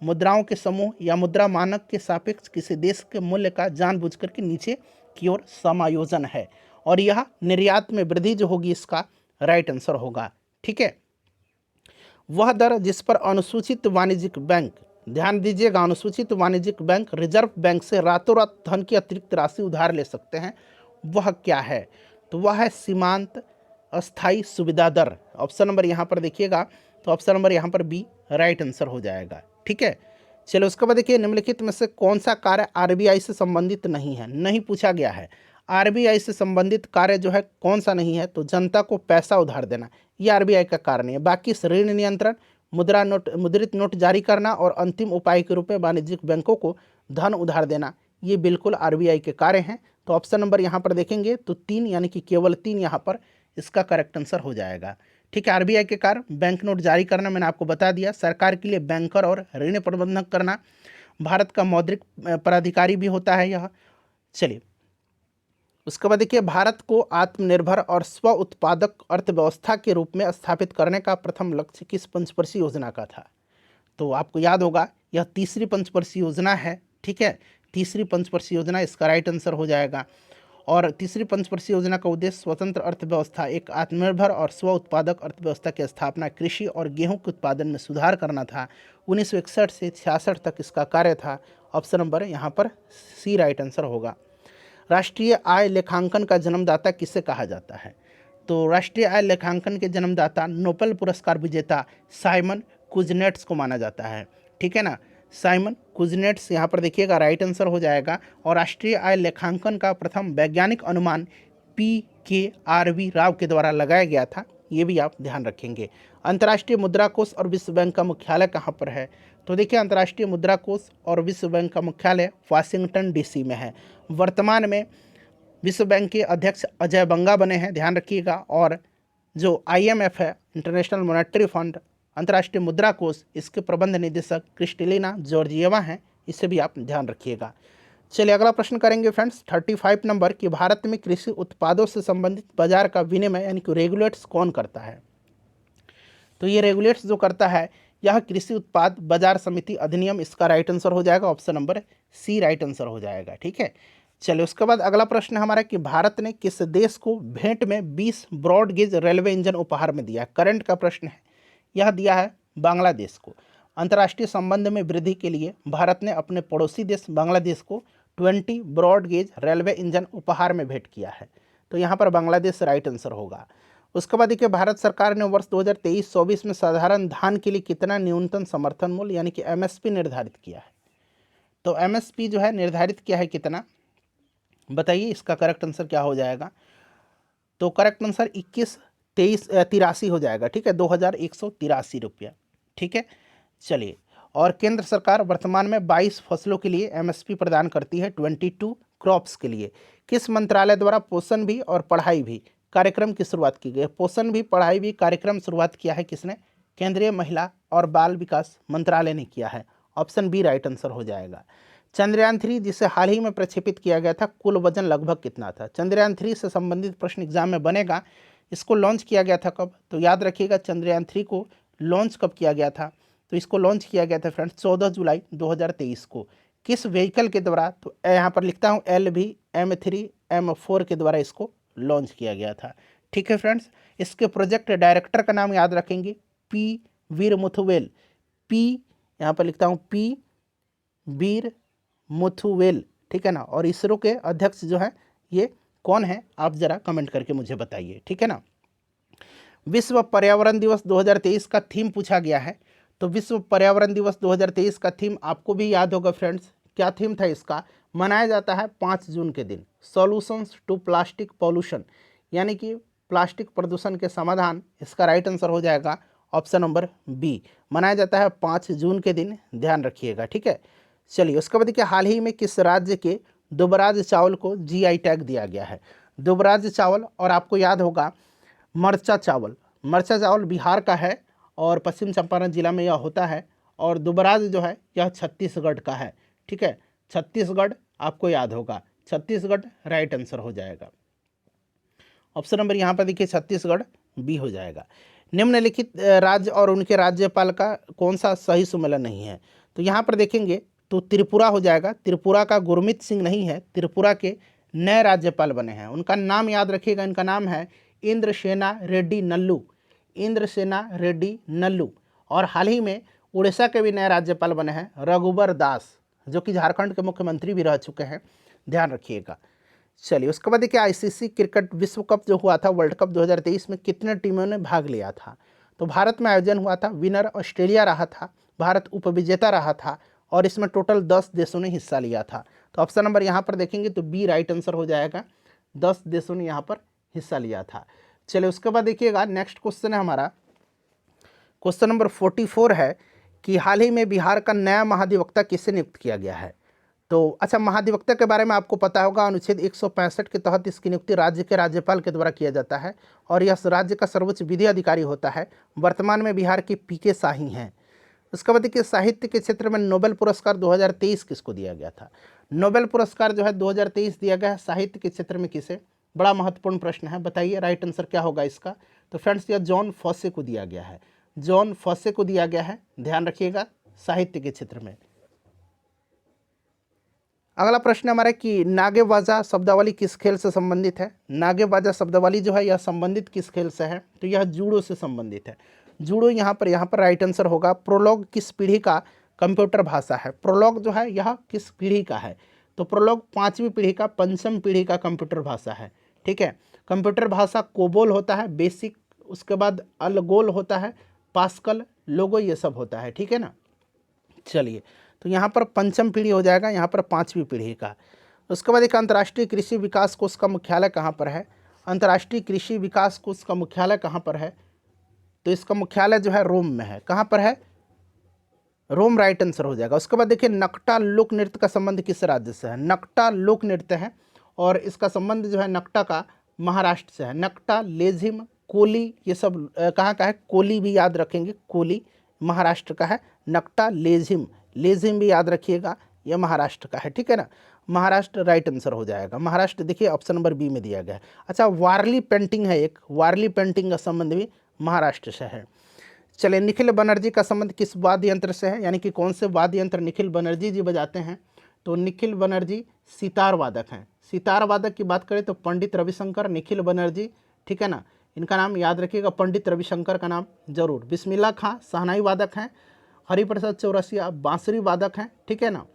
मुद्राओं के समूह या मुद्रा मानक के सापेक्ष किसी देश के मूल्य का जानबूझकर के नीचे की ओर समायोजन है। और यह निर्यात में वृद्धि जो होगी इसका राइट आंसर होगा, ठीक है। वह दर जिस पर अनुसूचित वाणिज्यिक बैंक, ध्यान दीजिएगा, अनुसूचित वाणिज्यिक बैंक रिजर्व बैंक से रातों रात धन की अतिरिक्त राशि उधार ले सकते हैं, वह क्या है? तो वह है सीमांत अस्थायी सुविधा दर। ऑप्शन नंबर यहाँ पर देखिएगा, तो ऑप्शन नंबर यहाँ पर बी राइट आंसर हो जाएगा, ठीक है। चलो उसके बाद देखिए निम्नलिखित में से कौन सा कार्य आरबीआई से संबंधित नहीं है? नहीं पूछा गया है। आरबीआई से संबंधित कार्य जो है कौन सा नहीं है? तो जनता को पैसा उधार देना, ये आरबीआई का कार्य नहीं है। बाकी ऋण नियंत्रण, मुद्रित नोट जारी करना और अंतिम उपाय के रूप में वाणिज्यिक बैंकों को धन उधार देना, ये बिल्कुल आरबीआई के कार्य हैं। तो ऑप्शन नंबर यहाँ पर देखेंगे तो 3, यानी कि केवल 3 यहाँ पर इसका करेक्ट आंसर हो जाएगा, ठीक है। आरबीआई के कार्य बैंक नोट जारी करना, मैंने आपको बता दिया। सरकार के लिए बैंकर और ऋण प्रबंधन करना। भारत का मौद्रिक प्राधिकारी भी होता है यह। चलिए उसके बाद देखिए भारत को आत्मनिर्भर और स्व उत्पादक अर्थव्यवस्था के रूप में स्थापित करने का प्रथम लक्ष्य किस पंचवर्षीय योजना का था? तो आपको याद होगा यह तीसरी पंचवर्षीय योजना है, ठीक है। तीसरी पंचवर्षीय योजना इसका राइट आंसर हो जाएगा। और तीसरी पंचवर्षीय योजना का उद्देश्य स्वतंत्र अर्थव्यवस्था, एक आत्मनिर्भर और स्व उत्पादक अर्थव्यवस्था की स्थापना, कृषि और गेहूं के उत्पादन में सुधार करना था। 1961 से 66 तक इसका कार्य था। ऑप्शन नंबर यहाँ पर सी राइट आंसर होगा। राष्ट्रीय आय लेखांकन का जन्मदाता किसे कहा जाता है? तो राष्ट्रीय आय लेखांकन के जन्मदाता नोबेल पुरस्कार विजेता साइमन कुजनेट्स को माना जाता है। ठीक है ना, साइमन कुजनेट्स यहाँ पर देखिएगा राइट आंसर हो जाएगा। और राष्ट्रीय आय लेखांकन का प्रथम वैज्ञानिक अनुमान PKRV राव के द्वारा लगाया गया था, ये भी आप ध्यान रखेंगे। अंतर्राष्ट्रीय मुद्रा कोष और विश्व बैंक का मुख्यालय कहाँ पर है? तो देखिए अंतर्राष्ट्रीय मुद्रा कोष और विश्व बैंक का मुख्यालय वाशिंगटन DC में है। वर्तमान में विश्व बैंक के अध्यक्ष अजय बंगा बने हैं, ध्यान रखिएगा। और जो IMF है, इंटरनेशनल मॉनेटरी फंड, अंतर्राष्ट्रीय मुद्रा कोष, इसके प्रबंध निदेशक क्रिस्टलिना जॉर्जिएवा हैं, इसे भी आप ध्यान रखिएगा। चलिए अगला प्रश्न करेंगे फ्रेंड्स 35 नंबर कि भारत में कृषि उत्पादों से संबंधित बाजार का विनिमय यानी कि रेगुलेट्स कौन करता है? तो ये रेगुलेट्स जो करता है यह कृषि उत्पाद बाजार समिति अधिनियम, इसका राइट आंसर हो जाएगा। Option number C right answer हो जाएगा। ठीक है, चलिए उसके बाद अगला प्रश्न हमारा कि भारत ने किस देश को भेंट में 20 ब्रॉड गेज रेलवे इंजन उपहार में दिया? करंट का प्रश्न है, यह दिया है बांग्लादेश को। अंतर्राष्ट्रीय संबंध में वृद्धि के लिए भारत ने अपने पड़ोसी देश बांग्लादेश को 20 ब्रॉड गेज रेलवे इंजन उपहार में भेंट किया है। तो यहाँ पर बांग्लादेश राइट आंसर होगा। उसके बाद देखिए भारत सरकार ने वर्ष 2023-24 में साधारण धान के लिए कितना न्यूनतम समर्थन मूल्य यानी कि MSP निर्धारित किया है? तो MSP जो है निर्धारित किया है कितना, बताइए इसका करेक्ट आंसर क्या हो जाएगा? तो करेक्ट आंसर 83 हो जाएगा। ठीक है, 2183 रुपया। ठीक है, चलिए। और केंद्र सरकार वर्तमान में 22 फसलों के लिए MSP प्रदान करती है, 22 क्रॉप्स के लिए। किस मंत्रालय द्वारा पोषण भी और पढ़ाई भी कार्यक्रम की शुरुआत की गई है? पोषण भी पढ़ाई भी कार्यक्रम शुरुआत किया है किसने? केंद्रीय महिला और बाल विकास मंत्रालय ने किया है। ऑप्शन बी राइट आंसर हो जाएगा। चंद्रयान 3 जिसे हाल ही में प्रक्षेपित किया गया था, कुल वजन लगभग कितना था? चंद्रयान 3 से संबंधित प्रश्न एग्जाम में बनेगा। इसको लॉन्च किया गया था कब? तो याद रखिएगा चंद्रयान 3 को लॉन्च कब किया गया था? तो इसको लॉन्च किया गया था फ्रेंड्स 14 जुलाई 2023 को। किस व्हीकल के द्वारा? तो यहाँ पर लिखता हूँ LV-M3-M4 के द्वारा इसको लॉन्च किया गया था। ठीक है फ्रेंड्स, इसके प्रोजेक्ट डायरेक्टर का नाम याद रखेंगे P वीर मुथुवेल। P यहाँ पर लिखता हूँ P वीर मुथुवेल। ठीक है ना, और इसरो के अध्यक्ष जो है ये कौन है, आप जरा कमेंट करके मुझे बताइए। ठीक है ना। विश्व पर्यावरण दिवस 2023 का थीम पूछा गया है। तो विश्व पर्यावरण दिवस 2023 का थीम आपको भी याद होगा फ्रेंड्स, क्या थीम था इसका? मनाया जाता है 5 जून के दिन, सॉल्यूशंस टू प्लास्टिक पॉल्यूशन, यानी कि प्लास्टिक प्रदूषण के समाधान। इसका राइट आंसर हो जाएगा ऑप्शन नंबर बी। मनाया जाता है 5 जून के दिन, ध्यान रखिएगा। ठीक है, चलिए उसके बाद देखिए हाल ही में किस राज्य के दुबराज चावल को GI टैग दिया गया है? दुबराज चावल, और आपको याद होगा मरचा चावल। मरचा चावल बिहार का है और पश्चिम चंपारण जिला में यह होता है। और दुबराज जो है यह छत्तीसगढ़ का है। ठीक है, छत्तीसगढ़ आपको याद होगा, छत्तीसगढ़ राइट आंसर हो जाएगा। ऑप्शन नंबर यहाँ पर देखिए छत्तीसगढ़ बी हो जाएगा। निम्नलिखित राज्य और उनके राज्यपाल का कौन सा सही सुमेलन नहीं है? तो यहाँ पर देखेंगे तो त्रिपुरा हो जाएगा। त्रिपुरा का गुरमीत सिंह नहीं है, त्रिपुरा के नए राज्यपाल बने हैं। उनका नाम याद रखिएगा, इनका नाम है इंद्रसेना रेड्डी नल्लू। इंद्रसेना रेड्डी नल्लू। और हाल ही में उड़ीसा के भी नए राज्यपाल बने हैं रघुबर दास, जो कि झारखंड के मुख्यमंत्री भी रह चुके हैं, ध्यान रखिएगा। चलिए उसके बाद देखिए ICC क्रिकेट विश्व कप जो हुआ था, वर्ल्ड कप 2023 में कितने टीमों ने भाग लिया था? तो भारत में आयोजन हुआ था, विनर ऑस्ट्रेलिया रहा था, भारत उपविजेता रहा था, और इसमें टोटल 10 देशों ने हिस्सा लिया था। तो ऑप्शन नंबर यहाँ पर देखेंगे तो बी राइट आंसर हो जाएगा, 10 देशों ने यहाँ पर हिस्सा लिया था। चलिए उसके बाद देखिएगा नेक्स्ट क्वेश्चन है हमारा, क्वेश्चन नंबर 44 है कि हाल ही में बिहार का नया महाधिवक्ता किसे नियुक्त किया गया है? तो अच्छा, महाधिवक्ता के बारे में आपको पता होगा, अनुच्छेद 165 के तहत इसकी नियुक्ति राज्य के राज्यपाल के द्वारा किया जाता है और यह राज्य का सर्वोच्च विधि अधिकारी होता है। वर्तमान में बिहार के PK शाही हैं। उसके बाद देखिए साहित्य के क्षेत्र में नोबेल पुरस्कार 2023 किसको दिया गया था? नोबेल पुरस्कार जो है 2023 दिया गया है साहित्य के क्षेत्र में किसे? बड़ा महत्वपूर्ण प्रश्न है, बताइए राइट आंसर क्या होगा इसका? तो फ्रेंड्स यह जॉन फॉसे को दिया गया है, जॉन फॉसे को दिया गया है, ध्यान रखिएगा, साहित्य के क्षेत्र में। अगला प्रश्न हमारा कि नागेबाजा शब्दावली किस खेल से संबंधित है। नागेबाजा शब्दावली जो है यह संबंधित किस खेल से है, तो यह जूडो से संबंधित है। जूडो यहाँ पर राइट आंसर होगा। प्रोलॉग किस पीढ़ी का कंप्यूटर भाषा है। प्रोलॉग जो है यह किस पीढ़ी का है, तो प्रोलॉग 5वीं पीढ़ी का, 5वीं पीढ़ी का कंप्यूटर भाषा है। ठीक है, कंप्यूटर भाषा कोबोल होता है, बेसिक, उसके बाद अलगोल होता है, पास्कल, लोगो, ये सब होता है। ठीक है ना। चलिए, तो यहाँ पर 5वीं पीढ़ी हो जाएगा, यहाँ पर 5वीं पीढ़ी का। उसके बाद एक अंतर्राष्ट्रीय कृषि विकास कोष का मुख्यालय कहाँ पर है। अंतर्राष्ट्रीय कृषि विकास कोष का मुख्यालय कहाँ पर है, तो इसका मुख्यालय जो है रोम में है। कहाँ पर है, रोम राइट आंसर हो जाएगा। उसके बाद देखिए नकटा लोक नृत्य का संबंध किस राज्य से है। नकटा लोक नृत्य है और इसका संबंध जो है नकटा का महाराष्ट्र से है। नकटा, लेझिम, कोली, ये सब कहाँ का है, कोली भी याद रखेंगे, कोली महाराष्ट्र का है। नकटा, लेझिम, लेझिम भी याद रखिएगा, यह महाराष्ट्र का है। ठीक है ना, महाराष्ट्र राइट आंसर हो जाएगा। महाराष्ट्र देखिए ऑप्शन नंबर बी में दिया गया है। अच्छा, वारली पेंटिंग है एक, वारली पेंटिंग का संबंध भी महाराष्ट्र से है। चलिए, निखिल बनर्जी का संबंध किस वाद्य यंत्र से है, यानी कि कौन से वाद्य यंत्र निखिल बनर्जी जी बजाते हैं, तो निखिल बनर्जी सितार वादक हैं। सितार वादक की बात करें तो पंडित रविशंकर, निखिल बनर्जी, ठीक है ना, इनका नाम याद रखिएगा, पंडित रविशंकर का नाम जरूर। बिस्मिल्लाह खां शहनाई वादक हैं। हरिप्रसाद चौरसिया बांसुरी वादक हैं। ठीक है ना,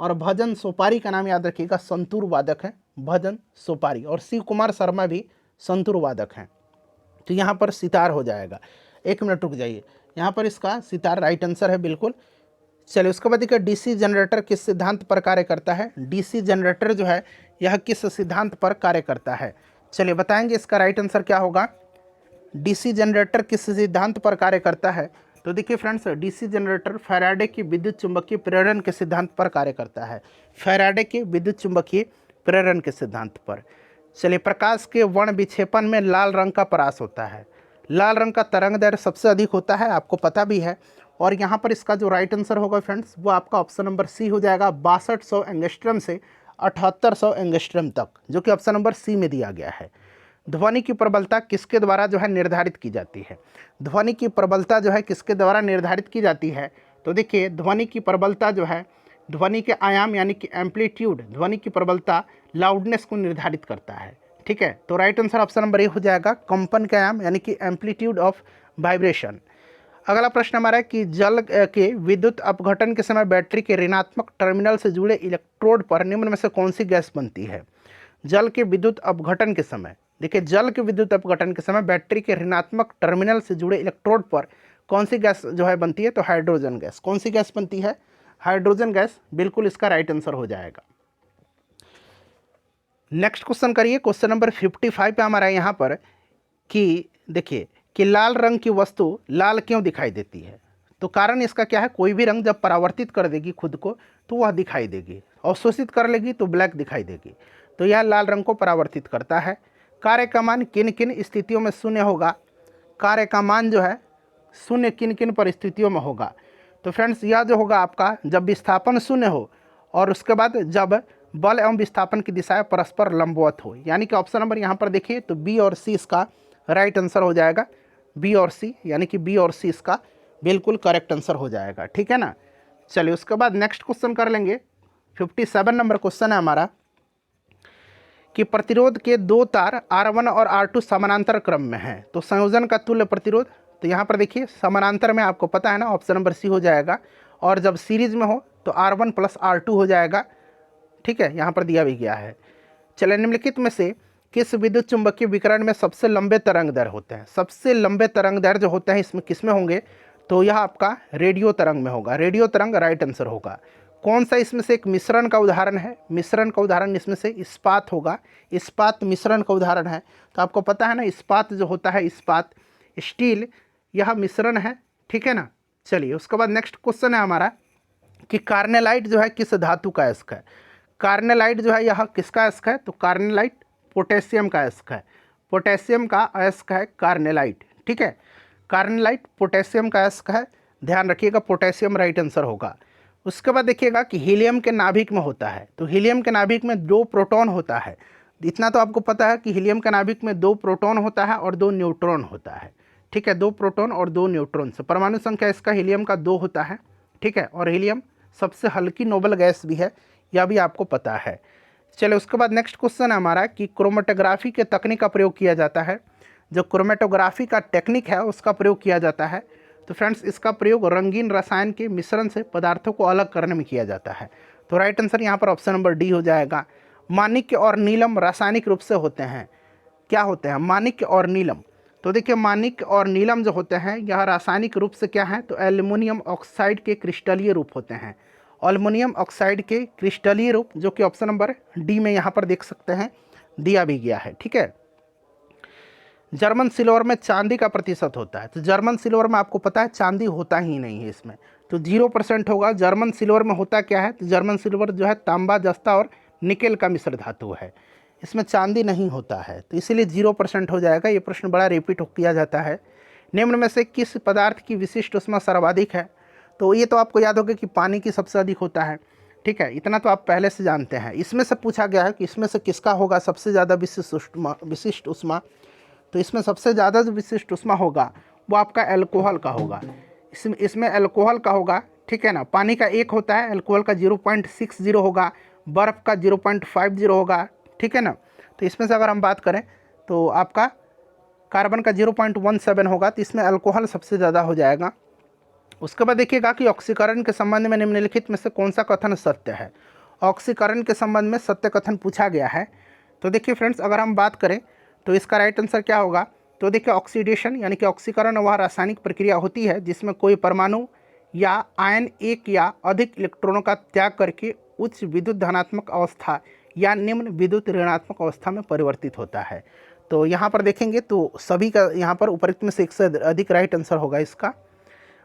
और भजन सोपारी का नाम याद रखिएगा, संतूर वादक हैं, भजन सोपारी। और शिव कुमार शर्मा भी संतूर वादक हैं। तो यहाँ पर सितार हो जाएगा। 1 मिनट रुक जाइए, यहाँ पर इसका सितार राइट आंसर है बिल्कुल। चलिए, उसके बाद देखिए डीसी जनरेटर किस सिद्धांत पर कार्य करता है। डीसी जनरेटर जो है यह किस सिद्धांत पर कार्य करता है, चलिए बताएंगे इसका राइट आंसर क्या होगा। डीसी जनरेटर किस सिद्धांत पर कार्य करता है, तो देखिए फ्रेंड्स, डीसी जनरेटर फैराडे की विद्युत चुंबकीय प्रेरण के सिद्धांत पर कार्य करता है। फैराडे के विद्युत चुंबकीय प्रेरण के सिद्धांत पर। चलिए, प्रकाश के वर्ण विक्षेपण में लाल रंग का परास होता है। लाल रंग का तरंग दैर्घ्य सबसे अधिक होता है, आपको पता भी है। और यहाँ पर इसका जो राइट आंसर होगा फ्रेंड्स, वो आपका ऑप्शन नंबर सी हो जाएगा। 6200 एंगस्ट्रम से 7800 एंगस्ट्रम तक, जो कि ऑप्शन नंबर सी में दिया गया है। ध्वनि की प्रबलता किसके द्वारा जो है निर्धारित की जाती है। ध्वनि की प्रबलता जो है किसके द्वारा निर्धारित की जाती है, तो देखिए ध्वनि की प्रबलता जो है, ध्वनि के आयाम यानी कि एम्पलीट्यूड, ध्वनि की प्रबलता लाउडनेस को निर्धारित करता है। ठीक है, तो right answer option number A हो जाएगा, कंपन के आयाम यानी कि एम्पलीट्यूड ऑफ वाइब्रेशन। अगला प्रश्न हमारा है कि जल के विद्युत अपघटन के समय बैटरी के ऋणात्मक टर्मिनल से जुड़े इलेक्ट्रोड पर निम्न में से कौन सी गैस बनती है। जल के विद्युत अपघटन के समय, देखिए जल के विद्युत अपघटन के समय बैटरी के ऋणात्मक टर्मिनल से जुड़े इलेक्ट्रोड पर कौन सी गैस जो है बनती है, तो हाइड्रोजन गैस। कौन सी गैस बनती है, हाइड्रोजन गैस, बिल्कुल इसका राइट आंसर हो जाएगा। नेक्स्ट क्वेश्चन करिए, क्वेश्चन नंबर 55 पे हमारा यहाँ पर कि देखिए कि लाल रंग की वस्तु लाल क्यों दिखाई देती है, तो कारण इसका क्या है, कोई भी रंग जब परावर्तित कर देगी खुद को तो वह दिखाई देगी, अवशोषित कर लेगी तो ब्लैक दिखाई देगी, तो यह लाल रंग को परावर्तित करता है। कार्य का मान किन किन स्थितियों में शून्य होगा, कार्य का मान जो है शून्य किन किन परिस्थितियों में होगा, तो फ्रेंड्स यह जो होगा आपका जब विस्थापन शून्य हो और उसके बाद जब बल एवं विस्थापन की दिशाएं परस्पर लंबवत हो, यानी कि ऑप्शन नंबर यहाँ पर देखिए तो बी और सी इसका राइट आंसर हो जाएगा। बी और सी, यानी कि बी और सी इसका बिल्कुल करेक्ट आंसर हो जाएगा। ठीक है ना। चलिए, उसके बाद नेक्स्ट क्वेश्चन कर लेंगे। 57 नंबर क्वेश्चन है हमारा कि प्रतिरोध के 2 तार R1 और R2 समानांतर क्रम में हैं, तो संयोजन का तुल्य प्रतिरोध, तो यहाँ पर देखिए समानांतर में आपको पता है ना, ऑप्शन नंबर सी हो जाएगा। और जब सीरीज में हो तो R1 + R2 हो जाएगा। ठीक है, यहाँ पर दिया भी गया है। चलिए, निम्नलिखित में से किस विद्युत चुंबकीय विकिरण में सबसे लंबे तरंग दैर्घ्य होते हैं। सबसे लंबे तरंग दैर्घ्य जो होते हैं इसमें किस में होंगे, तो यह आपका रेडियो तरंग में होगा। रेडियो तरंग राइट आंसर होगा। कौन सा इसमें से एक मिश्रण का उदाहरण है, मिश्रण का उदाहरण इसमें से इस्पात होगा। इस्पात मिश्रण का उदाहरण है, तो आपको पता है ना इस्पात जो होता है, इस्पात स्टील, यह मिश्रण है। ठीक है ना। चलिए, उसके बाद नेक्स्ट क्वेश्चन है हमारा कि कार्नेलाइट जो है किस धातु का अयस्क है। कार्नेलाइट जो है यह किसका अयस्क है, तो कार्नेलाइट पोटेशियम का अयस्क है। पोटेशियम का अयस्क है कार्नेलाइट। ठीक है, कार्नेलाइट पोटेशियम का अयस्क है, ध्यान रखिएगा, पोटेशियम राइट आंसर होगा। उसके बाद देखिएगा कि हीलियम के नाभिक में होता है, तो हीलियम के नाभिक में 2 प्रोटॉन होता है। इतना तो आपको पता है कि हीलियम के नाभिक में 2 प्रोटॉन होता है और 2 न्यूट्रॉन होता है। ठीक है, 2 प्रोटॉन और 2 न्यूट्रॉन से परमाणु संख्या इसका हीलियम का 2 होता है। ठीक है, और हीलियम सबसे हल्की नोबल गैस भी है, यह भी आपको पता है। चलिए उसके बाद नेक्स्ट क्वेश्चन है हमारा कि क्रोमेटोग्राफी के तकनीक का प्रयोग किया जाता है। जो क्रोमेटोग्राफी का टेक्निक है उसका प्रयोग किया जाता है। तो फ्रेंड्स इसका प्रयोग रंगीन रसायन के मिश्रण से पदार्थों को अलग करने में किया जाता है। तो राइट आंसर यहाँ पर ऑप्शन नंबर डी हो जाएगा। माणिक्य और नीलम रासायनिक रूप से होते हैं, क्या होते हैं? माणिक्य और नीलम। तो देखिए माणिक्य और नीलम जो होते हैं यह रासायनिक रूप से क्या है? तो एल्युमिनियम ऑक्साइड के क्रिस्टलीय रूप होते हैं। एल्युमिनियम ऑक्साइड के क्रिस्टलीय रूप, जो कि ऑप्शन नंबर डी में यहाँ पर देख सकते हैं दिया भी गया है। ठीक है। जर्मन सिल्वर में चांदी का प्रतिशत होता है। तो जर्मन सिल्वर में आपको पता है चांदी होता ही नहीं है इसमें, तो 0% होगा। जर्मन सिल्वर में होता क्या है? तो जर्मन सिल्वर जो है तांबा, जस्ता और निकेल का मिश्र धातु है, इसमें चांदी नहीं होता है, तो इसीलिए 0% हो जाएगा। ये प्रश्न बड़ा रिपीट किया जाता है। निम्न में से किस पदार्थ की विशिष्ट ऊष्मा सर्वाधिक है? तो ये तो आपको याद होगा कि पानी की सबसे अधिक होता है। ठीक है, इतना तो आप पहले से जानते हैं। इसमें से पूछा गया है कि इसमें से किसका होगा सबसे ज़्यादा विशिष्ट ऊष्मा। तो इसमें सबसे ज़्यादा जो विशिष्ट ऊष्मा होगा वो आपका अल्कोहल का होगा। इसमें अल्कोहल का होगा। ठीक है ना। पानी का 1 होता है, अल्कोहल का 0.60 होगा, बर्फ़ का 0.50 होगा। ठीक है ना। तो इसमें से अगर हम बात करें तो आपका कार्बन का 0.17 होगा। तो इसमें अल्कोहल सबसे ज़्यादा हो जाएगा। उसके बाद देखिएगा कि ऑक्सीकरण के संबंध में निम्नलिखित में से कौन सा कथन सत्य है। ऑक्सीकरण के संबंध में सत्य कथन पूछा गया है। तो देखिए फ्रेंड्स, अगर हम बात करें तो इसका राइट आंसर क्या होगा? तो देखिए ऑक्सीडेशन यानी कि ऑक्सीकरण वह रासायनिक प्रक्रिया होती है जिसमें कोई परमाणु या आयन एक या अधिक इलेक्ट्रॉनों का त्याग करके उच्च विद्युत धनात्मक अवस्था या निम्न विद्युत ऋणात्मक अवस्था में परिवर्तित होता है। तो यहाँ पर देखेंगे तो सभी का यहाँ पर उपरोक्त में से एक से अधिक राइट आंसर होगा इसका।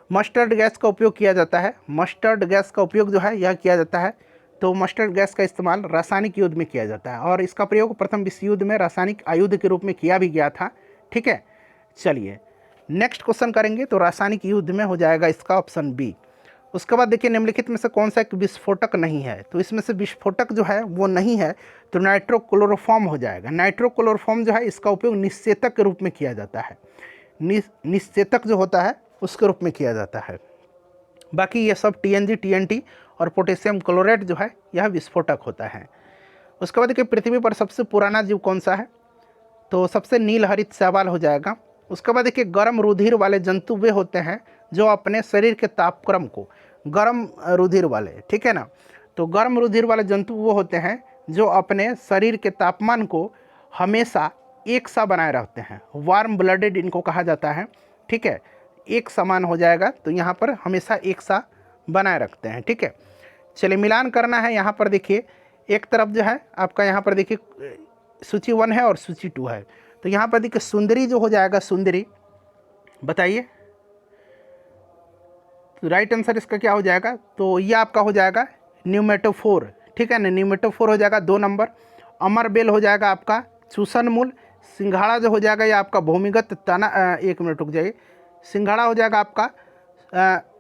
मस्टर्ड गैस का उपयोग किया जाता है। मस्टर्ड गैस का उपयोग जो है यह किया जाता है। तो मस्टर्ड गैस का इस्तेमाल रासायनिक युद्ध में किया जाता है और इसका प्रयोग प्रथम विश्व युद्ध में रासायनिक आयुध के रूप में किया भी गया था। ठीक है। चलिए नेक्स्ट क्वेश्चन करेंगे। तो रासायनिक युद्ध में हो जाएगा इसका ऑप्शन बी। उसके बाद देखिए निम्नलिखित में से कौन सा एक विस्फोटक नहीं है। तो इसमें से विस्फोटक जो है वो नहीं है, तो नाइट्रोक्लोरोफॉर्म हो जाएगा। नाइट्रोक्लोरोफॉर्म जो है इसका उपयोग निश्चेतक के रूप में किया जाता है। निश्चेतक जो होता है उसके रूप में किया जाता है। बाकी ये सब TNG, TNT और पोटेशियम क्लोराइड जो है यह विस्फोटक होता है। उसके बाद देखिए पृथ्वी पर सबसे पुराना जीव कौन सा है? तो सबसे नील हरित शैवाल हो जाएगा। उसके बाद देखिए गर्म रुधिर वाले जंतु वे होते हैं जो अपने शरीर के तापक्रम को, गर्म रुधिर वाले, ठीक है ना। तो गर्म रुधिर वाले जंतु वो होते हैं जो अपने शरीर के तापमान को हमेशा एक सा बनाए रखते हैं। वार्म ब्लडेड इनको कहा जाता है। ठीक है, एक समान हो जाएगा। तो यहाँ पर हमेशा एक सा बनाए रखते हैं। ठीक है। चलिए मिलान करना है। यहाँ पर देखिए एक तरफ जो है आपका यहाँ पर देखिए सूची 1 है और सूची 2 है। तो यहाँ पर देखिए सुंदरी जो हो जाएगा, सुंदरी बताइए तो राइट आंसर इसका क्या हो जाएगा? तो ये आपका हो जाएगा न्यूमेटोफोर। ठीक है ना, न्यूमेटोफोर हो जाएगा 2 नंबर। अमरबेल हो जाएगा आपका चूसन मूल। सिंघाड़ा जो हो जाएगा ये आपका भूमिगत तना, 1 मिनट रुक जाइए। सिंघाड़ा हो जाएगा आपका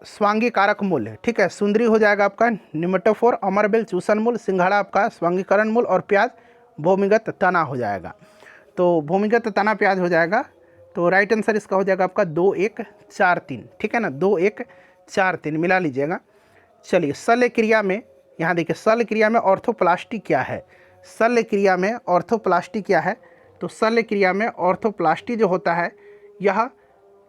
स्वांगी कारक मूल। ठीक है। सुंदरी हो जाएगा आपका न्यूमेटोफोर, अमरबेल चूसन मूल, सिंघाड़ा आपका स्वांगीकरण मूल और प्याज भूमिगत तना हो जाएगा। तो भूमिगत तना प्याज हो जाएगा। तो राइट आंसर इसका हो जाएगा आपका 2, 1, 4, 3। ठीक है ना, 2, 1, 4, 3 मिला लीजिएगा। चलिए शल्य क्रिया में, यहाँ देखिए शल्य क्रिया में ऑर्थोप्लास्टी क्या है? शल्य क्रिया में ऑर्थोप्लास्टी क्या है? तो शल्य क्रिया में ऑर्थोप्लास्टी जो होता है यह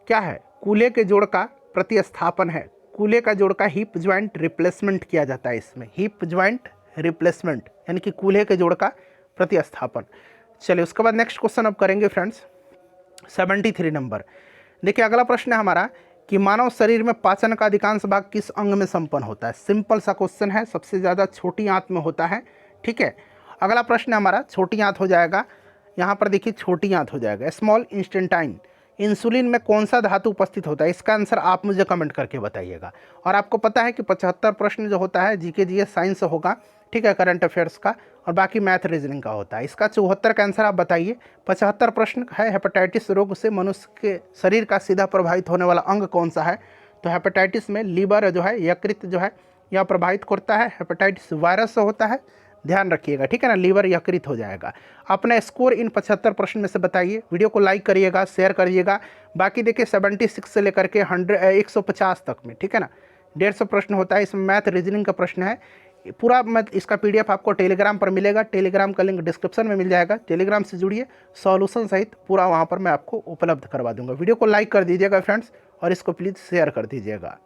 क्या है? कूल्हे के जोड़ का प्रतिस्थापन है। कूल्हे का जोड़ का हिप ज्वाइंट रिप्लेसमेंट किया जाता है इसमें। हिप ज्वाइंट रिप्लेसमेंट यानी कि कूल्हे के जोड़ का प्रतिस्थापन। चलिए उसके बाद नेक्स्ट क्वेश्चन अब करेंगे फ्रेंड्स 73 नंबर। देखिए अगला प्रश्न है हमारा कि मानव शरीर में पाचन का अधिकांश भाग किस अंग में संपन्न होता है? सिंपल सा क्वेश्चन है, सबसे ज़्यादा छोटी आंत में होता है। ठीक है। अगला प्रश्न हमारा छोटी आंत हो जाएगा। यहाँ पर देखिए छोटी आंत हो जाएगा, स्मॉल इंस्टेंटाइन। इंसुलिन में कौन सा धातु उपस्थित होता है? इसका आंसर आप मुझे कमेंट करके बताइएगा। और आपको पता है कि 75 प्रश्न जो होता है जीके जीएस साइंस होगा, ठीक है, करंट अफेयर्स का, और बाकी मैथ रीजनिंग का होता है। इसका 74 का आंसर आप बताइए। 75 प्रश्न है हेपेटाइटिस रोग से मनुष्य के शरीर का सीधा प्रभावित होने वाला अंग कौन सा है? तो हेपेटाइटिस में लीवर जो है, यकृत जो है यह प्रभावित करता है। हेपेटाइटिस वायरस से होता है, ध्यान रखिएगा। ठीक है ना, लीवर यकृत हो जाएगा। अपना स्कोर इन 75 प्रश्न में से बताइए। वीडियो को लाइक करिएगा, शेयर करिएगा। बाकी देखिए 76 से लेकर के 150 तक में, ठीक है ना, 150 प्रश्न होता है। इसमें मैथ रीजनिंग का प्रश्न है, पूरा मैं इसका PDF आपको टेलीग्राम पर मिलेगा, टेलीग्राम का लिंक डिस्क्रिप्शन में मिल जाएगा। टेलीग्राम से जुड़िए, सॉल्यूशन सहित पूरा वहाँ पर मैं आपको उपलब्ध करवा दूंगा। वीडियो को लाइक कर दीजिएगा फ्रेंड्स, और इसको प्लीज़ शेयर कर दीजिएगा।